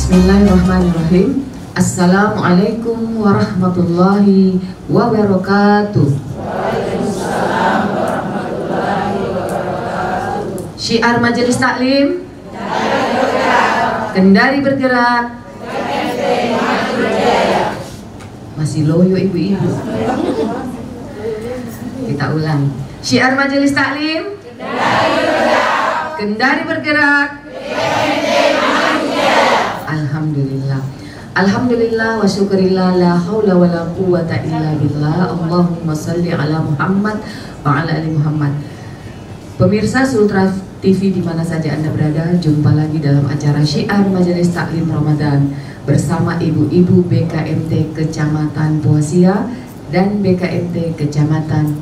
Bismillahirrahmanirrahim. Assalamualaikum warahmatullahi wabarakatuh. Waalaikumsalam warahmatullahi wabarakatuh. Syiar Majelis Taklim, Kendari bergerak, masih loyo ibu-ibu. Kita ulang. Syiar Majelis Taklim, Kendari bergerak. Alhamdulillah. Alhamdulillah wa syukurillah, la haula wa la quwwata illa billah. Allahumma salli ala Muhammad wa ala ali Muhammad. Pemirsa Sultra TV di mana saja Anda berada, jumpa lagi dalam acara Syiar Majelis Taklim Ramadan bersama ibu-ibu BKMT Kecamatan Poasia dan BKMT Kecamatan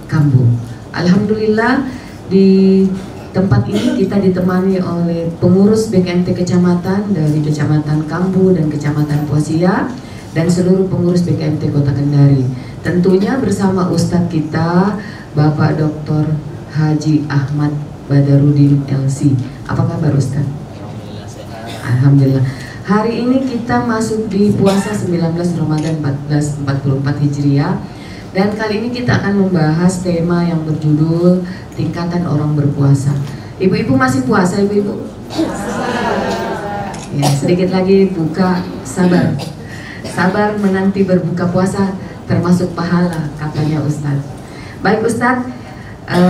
Kambu. Alhamdulillah, di tempat ini kita ditemani oleh pengurus BKMT Kecamatan dari Kecamatan Kambu dan Kecamatan Poasia dan seluruh pengurus BKMT Kota Kendari. Tentunya bersama Ustadz kita, Bapak Dr. Haji Ahmad Badarudin LC. Apa kabar Ustadz? Alhamdulillah sehat. Alhamdulillah. Hari ini kita masuk di puasa 19 Ramadan 1444 Hijriah. Dan kali ini kita akan membahas tema yang berjudul tingkatan orang berpuasa. Ibu-ibu masih puasa, ibu-ibu? Ya, sedikit lagi buka, sabar. Sabar menanti berbuka puasa termasuk pahala, katanya Ustadz. Baik Ustadz,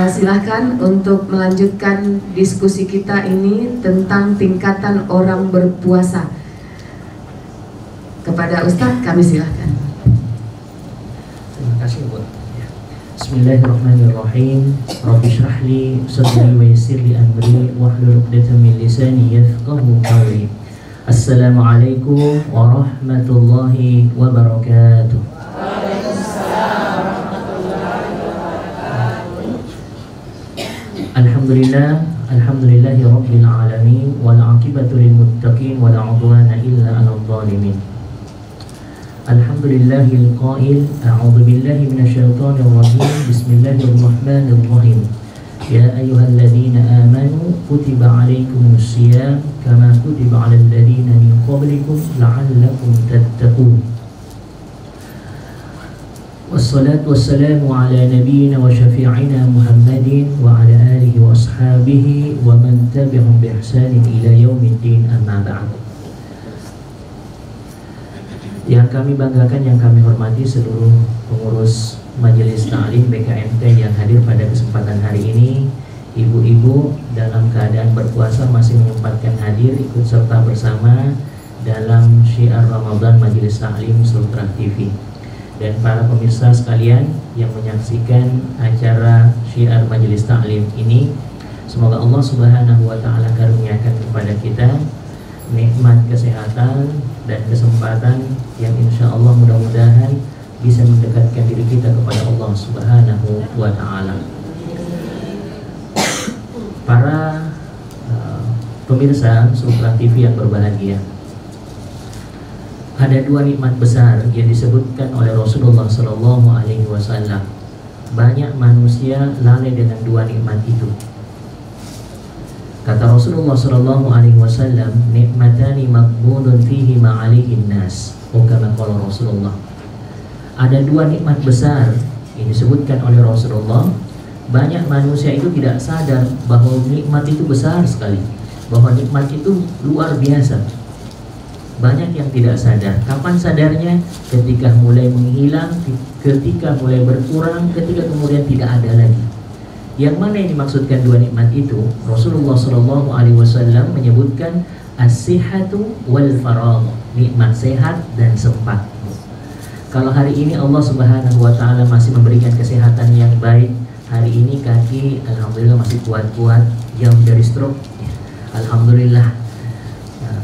silahkan untuk melanjutkan diskusi kita ini tentang tingkatan orang berpuasa. Kepada Ustadz kami silahkan. Terima kasih Bu. Bismillahirrahmanirrahim. Rabbi shrah li sadri wa yassir li amri wahlul 'uqdatam min lisani yafqahu qawli. Assalamualaikum warahmatullahi wabarakatuh. Waalaikumsalam warahmatullahi wabarakatuh. Alhamdulillah, alhamdulillahi rabbil alamin wal 'aqibatu lil muttaqin wa la 'udwana illa 'alal zalimin. Alhamdulillahil qail, a'udzu billahi minasyaitonir rajim. Bismillahirrahmanirrahim. Ya ayyuhalladzina amanu kutiba 'alaikumus shiyam kama kutiba 'alal ladzina min qablikum la'allakum tattaqun. Wassalatu wassalamu ala nabiyyina wa syafi'ina Muhammadin wa ala alihi wa ashabihi wa man tabi'ahum bi ihsanin ila yaumiddin, amma ba'd. Yang kami banggakan, yang kami hormati seluruh pengurus Majelis Taklim BKMT yang hadir pada kesempatan hari ini. Ibu-ibu dalam keadaan berpuasa masih menyempatkan hadir ikut serta bersama dalam Syiar Ramadan Majelis Taklim Sultra TV. Dan para pemirsa sekalian yang menyaksikan acara Syiar Majelis Taklim ini, semoga Allah Subhanahu wa Ta'ala karuniakan kepada kita nikmat kesehatan dan kesempatan yang insya Allah mudah-mudahan bisa mendekatkan diri kita kepada Allah Subhanahu wa Ta'ala. Para pemirsa Sultra TV yang berbahagia, ada dua nikmat besar yang disebutkan oleh Rasulullah Sallallahu Alaihi Wasallam. Banyak manusia lalai dengan dua nikmat itu. Kata Rasulullah Sallallahu Alaihi Wasallam, nikmatani maqbudun fihi ma'alihin nas. Kama qala Rasulullah. Ada dua nikmat besar yang disebutkan oleh Rasulullah. Banyak manusia itu tidak sadar bahwa nikmat itu besar sekali, bahwa nikmat itu luar biasa. Banyak yang tidak sadar. Kapan sadarnya? Ketika mulai menghilang, ketika mulai berkurang, ketika kemudian tidak ada lagi. Yang mana yang dimaksudkan dua nikmat itu? Rasulullah Shallallahu Alaihi Wasallam menyebutkan as-sihhatu wal faragh, nikmat sehat dan sempat. Kalau hari ini Allah Subhanahu Wa Taala masih memberikan kesehatan yang baik, hari ini kaki alhamdulillah masih kuat-kuat, jauh dari stroke. Alhamdulillah,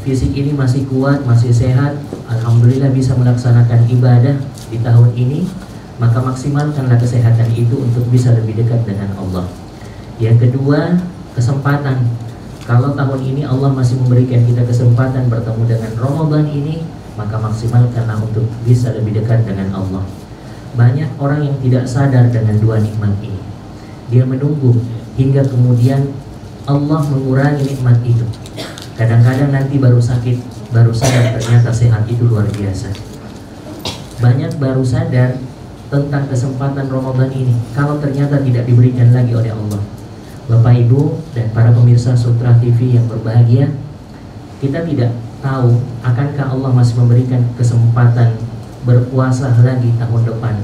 fisik ini masih kuat, masih sehat. Alhamdulillah bisa melaksanakan ibadah di tahun ini. Maka maksimalkanlah kesehatan itu untuk bisa lebih dekat dengan Allah. Yang kedua, kesempatan. Kalau tahun ini Allah masih memberikan kita kesempatan bertemu dengan Ramadan ini, maka maksimalkanlah untuk bisa lebih dekat dengan Allah. Banyak orang yang tidak sadar dengan dua nikmat ini. Dia menunggu hingga kemudian Allah mengurangi nikmat itu. Kadang-kadang nanti baru sakit, baru sadar ternyata sehat itu luar biasa. Banyak baru sadar tentang kesempatan Ramadan ini kalau ternyata tidak diberikan lagi oleh Allah. Bapak Ibu dan para pemirsa Sutra TV yang berbahagia, kita tidak tahu akankah Allah masih memberikan kesempatan berpuasa lagi tahun depan.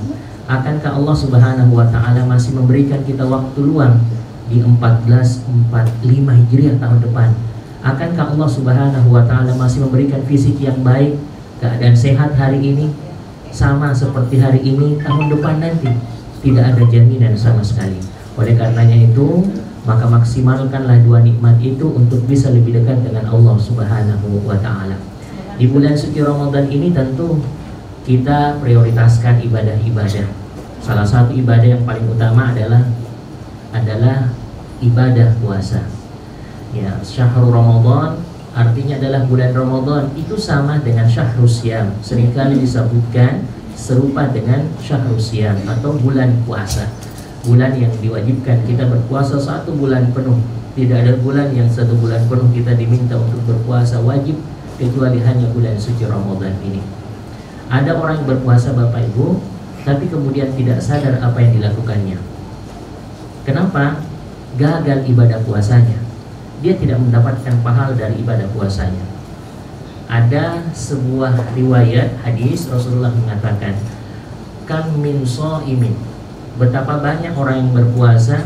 Akankah Allah Subhanahu wa Ta'ala masih memberikan kita waktu luang di 1445 Hijriah tahun depan. Akankah Allah Subhanahu wa Ta'ala masih memberikan fisik yang baik, keadaan sehat hari ini sama seperti hari ini tahun depan nanti? Tidak ada jaminan sama sekali. Oleh karenanya itu, maka maksimalkanlah dua nikmat itu untuk bisa lebih dekat dengan Allah Subhanahu wa Ta'ala. Di bulan suci Ramadan ini tentu kita prioritaskan ibadah-ibadah. Salah satu ibadah yang paling utama adalah ibadah puasa. Ya, syahrul Ramadan artinya adalah bulan Ramadan, itu sama dengan syahrul Syam. Seringkali disebutkan serupa dengan syahrul Syam atau bulan puasa. Bulan yang diwajibkan kita berpuasa 1 bulan penuh. Tidak ada bulan yang 1 bulan penuh kita diminta untuk berpuasa wajib, kecuali hanya bulan suci Ramadan ini. Ada orang yang berpuasa Bapak Ibu, tapi kemudian tidak sadar apa yang dilakukannya. Kenapa? Gagal ibadah puasanya. Dia tidak mendapatkan pahala dari ibadah puasanya. Ada sebuah riwayat hadis Rasulullah mengatakan, kam min shaimin, betapa banyak orang yang berpuasa,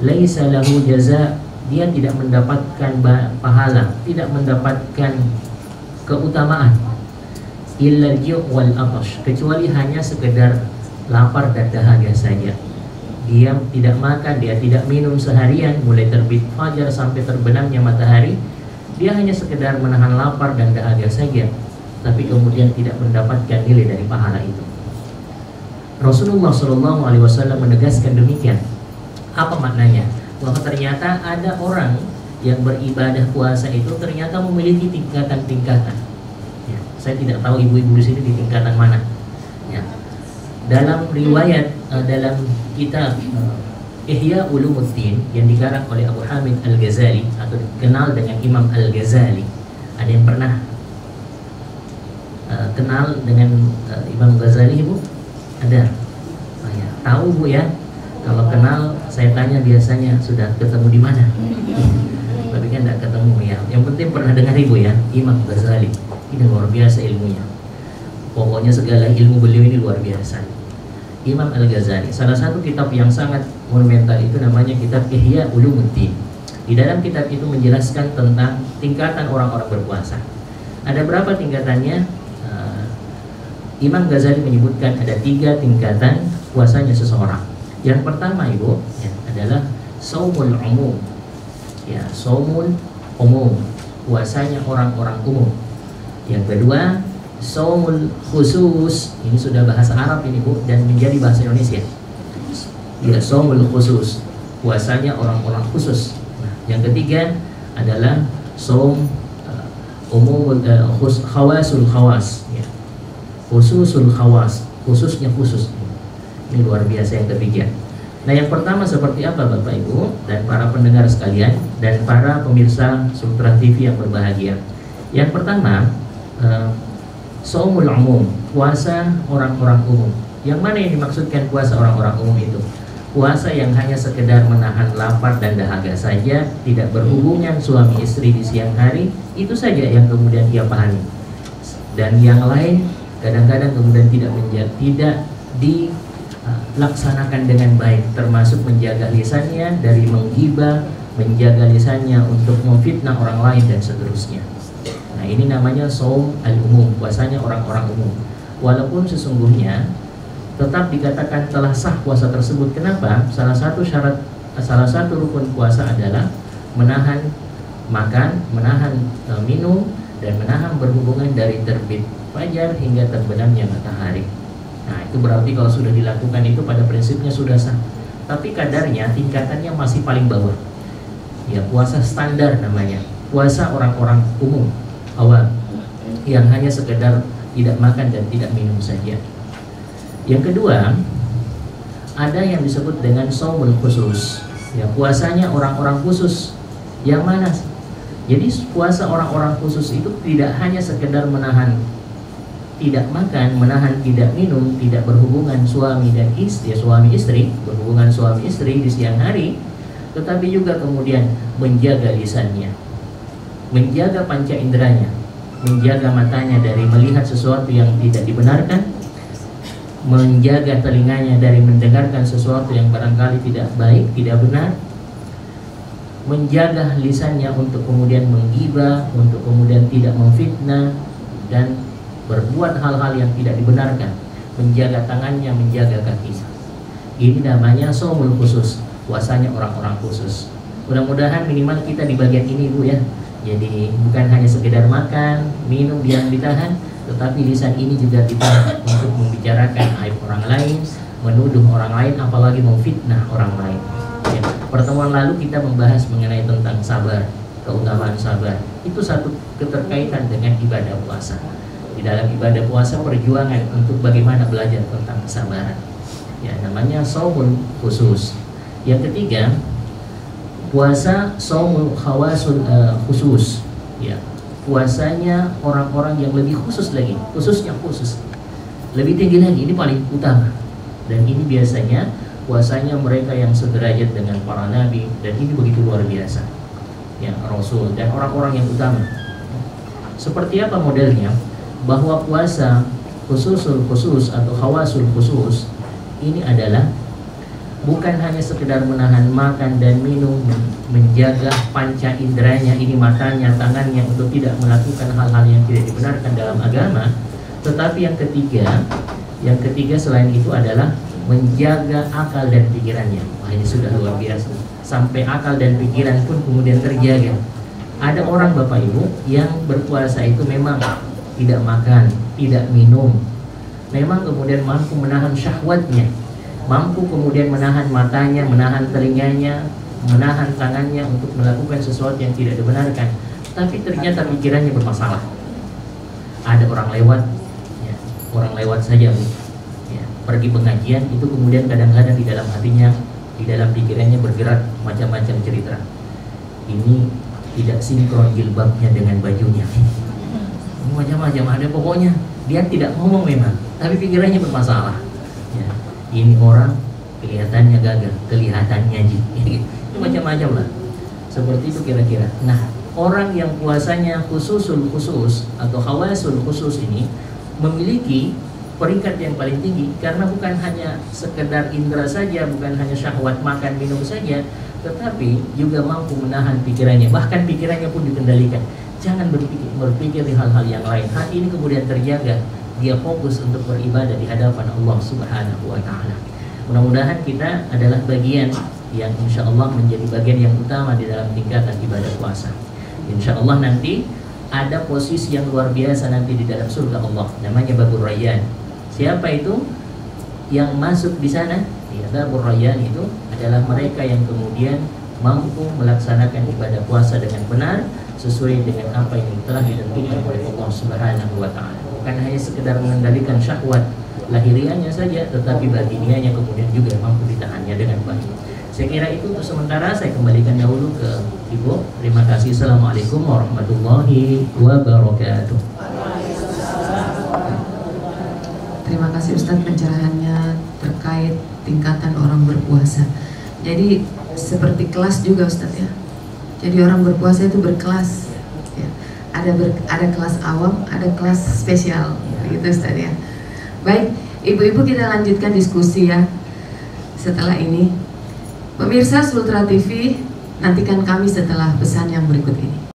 laisa lahu jaza, dia tidak mendapatkan pahala, tidak mendapatkan keutamaan, illa ju' wal atash, kecuali hanya sekedar lapar dan dahaga saja. Dia tidak makan, dia tidak minum seharian, mulai terbit fajar sampai terbenamnya matahari. Dia hanya sekedar menahan lapar dan dahaga saja, tapi kemudian tidak mendapatkan nilai dari pahala itu. Rasulullah SAW menegaskan demikian. Apa maknanya? Bahwa ternyata ada orang yang beribadah puasa itu ternyata memiliki tingkatan-tingkatan. Ya, saya tidak tahu ibu-ibu di sini di tingkatan mana. Ya. Dalam riwayat dalam kitab Ihya Ulumuddin yang dikarang oleh Abu Hamid Al-Ghazali atau dikenal dengan Imam Al-Ghazali. Ada yang pernah kenal dengan Imam Ghazali, Ibu? Ada? Oh, ya. Tahu Bu ya? Kalau kenal saya tanya biasanya sudah ketemu di mana? Tapi kan tidak ketemu ya. Yang penting pernah dengar Ibu ya, Imam Ghazali. Ini luar biasa ilmunya. Pokoknya segala ilmu beliau ini luar biasa. Imam Al-Ghazali, salah satu kitab yang sangat monumental itu namanya kitab Ihya Ulumuddin. Di dalam kitab itu menjelaskan tentang tingkatan orang-orang berpuasa. Ada berapa tingkatannya? Imam Ghazali menyebutkan ada 3 tingkatan puasanya seseorang. Yang pertama Ibu ya, adalah shaumul umum. Ya, shaumul umum, puasanya orang-orang umum. Yang kedua, shaumul khusus. Ini sudah bahasa Arab ini Bu, dan menjadi bahasa Indonesia. Ya, shaumul khusus, puasanya orang-orang khusus. Nah, yang ketiga adalah shaum umumul khawasul khawas. Ya. Khususul khawas, khususnya khusus. Ini luar biasa yang ketiga. Nah, yang pertama seperti apa Bapak Ibu dan para pendengar sekalian dan para pemirsa Sutra TV yang berbahagia? Yang pertama, shaumul umum, puasa orang-orang umum. Yang mana yang dimaksudkan puasa orang-orang umum itu? Puasa yang hanya sekedar menahan lapar dan dahaga saja, tidak berhubungan suami istri di siang hari, itu saja yang kemudian dia pahami. Dan yang lain kadang-kadang kemudian tidak dilaksanakan dengan baik, termasuk menjaga lisannya dari menggibah, menjaga lisannya untuk memfitnah orang lain dan seterusnya. Nah, ini namanya shaum al-umum, puasanya orang-orang umum. Walaupun sesungguhnya tetap dikatakan telah sah puasa tersebut. Kenapa? Salah satu rukun puasa adalah menahan makan, menahan minum, dan menahan berhubungan dari terbit fajar hingga terbenamnya matahari. Nah, itu berarti kalau sudah dilakukan itu pada prinsipnya sudah sah. Tapi kadarnya, tingkatannya masih paling bawah. Ya, puasa standar namanya. Puasa orang-orang umum, awam, yang hanya sekedar tidak makan dan tidak minum saja. Yang kedua, ada yang disebut dengan shaumul khusus. Ya, puasanya orang-orang khusus. Yang mana? Jadi puasa orang-orang khusus itu tidak hanya sekedar menahan tidak makan, menahan tidak minum, tidak berhubungan suami dan istri, berhubungan suami istri di siang hari, tetapi juga kemudian menjaga lisannya, menjaga panca inderanya, menjaga matanya dari melihat sesuatu yang tidak dibenarkan, menjaga telinganya dari mendengarkan sesuatu yang barangkali tidak baik, tidak benar, menjaga lisannya untuk kemudian menggibah, untuk kemudian tidak memfitnah dan berbuat hal-hal yang tidak dibenarkan, menjaga tangannya, menjaga kakinya. Ini namanya shaumul khusus, puasanya orang-orang khusus. Mudah-mudahan minimal kita di bagian ini Bu ya. Jadi bukan hanya sekedar makan, minum yang ditahan, tetapi lisan ini juga ditahan untuk membicarakan aib orang lain, menuduh orang lain, apalagi memfitnah orang lain. Ya. Pertemuan lalu kita membahas mengenai tentang sabar, keutamaan sabar. Itu satu keterkaitan dengan ibadah puasa. Di dalam ibadah puasa perjuangan untuk bagaimana belajar tentang kesabaran. Ya, namanya shaumul khusus. Yang ketiga, puasa shaumul khawasul khusus. Ya, puasanya orang-orang yang lebih khusus lagi, khususnya khusus. Lebih tinggi lagi, ini paling utama. Dan ini biasanya puasanya mereka yang sederajat dengan para nabi, dan ini begitu luar biasa. Ya, Rasul dan orang-orang yang utama. Seperti apa modelnya? Bahwa puasa khususul khusus atau khawasul khusus ini adalah bukan hanya sekedar menahan makan dan minum, menjaga panca inderanya, ini matanya, tangannya, untuk tidak melakukan hal-hal yang tidak dibenarkan dalam agama, tetapi yang ketiga selain itu adalah menjaga akal dan pikirannya. Wah, ini sudah luar biasa. Sampai akal dan pikiran pun kemudian terjaga. Ada orang Bapak Ibu yang berpuasa itu memang tidak makan, tidak minum, memang kemudian mampu menahan syahwatnya, mampu kemudian menahan matanya, menahan telinganya, menahan tangannya untuk melakukan sesuatu yang tidak dibenarkan, tapi ternyata pikirannya bermasalah. Ada orang lewat, ya, orang lewat saja, ya, pergi pengajian itu kemudian kadang-kadang di dalam hatinya, di dalam pikirannya bergerak macam-macam cerita. Ini tidak sinkron jilbabnya dengan bajunya. Macam-macam ada, pokoknya dia tidak ngomong memang, tapi pikirannya bermasalah. Ya, ini orang kelihatannya gagal, kelihatannya jijik, itu macam-macam lah. Seperti itu kira-kira. Nah, orang yang puasanya khususul khusus atau khawasul khusus ini memiliki peringkat yang paling tinggi, karena bukan hanya sekedar indera saja, bukan hanya syahwat makan minum saja, tetapi juga mampu menahan pikirannya, bahkan pikirannya pun dikendalikan. Jangan berpikir di hal-hal yang lain. Hati ini kemudian terjaga, dia fokus untuk beribadah di hadapan Allah Subhanahu wa Ta'ala. Mudah-mudahan kita adalah bagian yang insya Allah menjadi bagian yang utama di dalam tingkatan ibadah puasa. Insya Allah nanti ada posisi yang luar biasa nanti di dalam surga Allah, namanya Babur Rayyan. Siapa itu yang masuk di sana? Ya, Babur Rayyan itu adalah mereka yang kemudian mampu melaksanakan ibadah puasa dengan benar, sesuai dengan apa yang telah ditentukan oleh Allah Subhanahu wa Ta'ala. Bukan hanya sekedar mengendalikan syahwat lahiriahnya saja, tetapi batiniahnya kemudian juga mampu ditahannya dengan baik. Saya kira itu untuk sementara. Saya kembalikan dahulu ke Ibu. Terima kasih. Assalamualaikum warahmatullahi wabarakatuh. Terima kasih Ustadz pencerahannya terkait tingkatan orang berpuasa. Jadi seperti kelas juga Ustadz ya. Jadi orang berpuasa itu berkelas, ya. Ada kelas awam, ada kelas spesial, gitu Ustaz ya. Baik, ibu-ibu kita lanjutkan diskusi ya. Setelah ini, pemirsa Sultra TV, nantikan kami setelah pesan yang berikut ini.